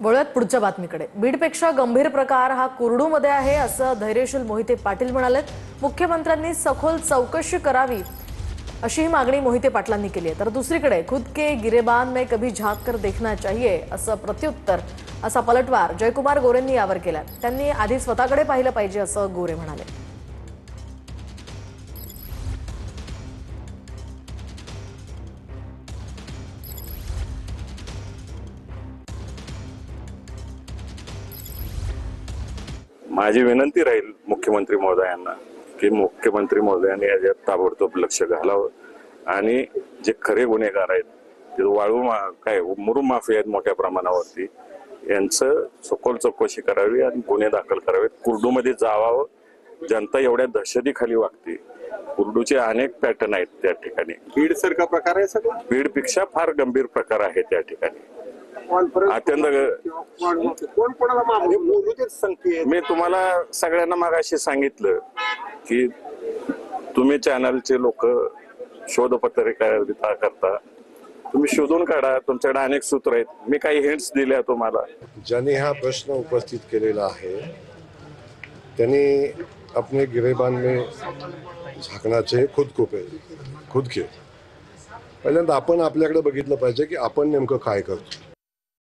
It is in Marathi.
वळूयात पुढच्या बातमीकडे। बीडपेक्षा गंभीर प्रकार हा कुर्डूमध्ये आहे असं धैर्यशील मोहिते पाटील म्हणालेत। मुख्यमंत्र्यांनी सखोल चौकशी करावी अशी मागणी मोहिते पाटलांनी केली आहे। तर दुसरीकडे खुद के गिरेबान में कभी झांक कर देखना चाहिए असं प्रत्युत्तर असा पलटवार जयकुमार गोरेंनी यावर केला। त्यांनी आधी स्वतःकडे पाहिलं पाहिजे असं गोरे म्हणाले। माझी विनंती राहील मुख्यमंत्री महोदयांना की मुख्यमंत्री महोदयांनी याच्यात ताबडतोब लक्ष घालावं आणि जे खरे गुन्हेगार आहेत ते वाळू मुरुम माफिया आहेत मोठ्या प्रमाणावरती यांचं सखोल चौकशी करावी आणि गुन्हे दाखल करावेत। कुर्डूमध्ये जावावं, जनता एवढ्या दहशतीखाली वागते। कुर्डूचे अनेक पॅटर्न आहेत त्या ठिकाणी। बीड सारखा प्रकार आहे सगळं। बीडपेक्षा फार गंभीर प्रकार आहे त्या ठिकाणी। अत्यंत मी तुम्हाला सगळ्यांना मागाशी सांगितलं की तुम्ही चॅनलचे लोक शोध पत्रकारिता करता, तुम्ही शोधून काढा, तुमच्याकडे अनेक सूत्र आहेत। मी काही हिंट्स दिल्या तुम्हाला। ज्यांनी हा प्रश्न उपस्थित केलेला आहे त्यांनी अपने गिरेबान में झाकना चाहिए खुद के। पहिल्यांदा आपण आपल्याकडे बघितलं पाहिजे की आपण नेमकं काय करतो।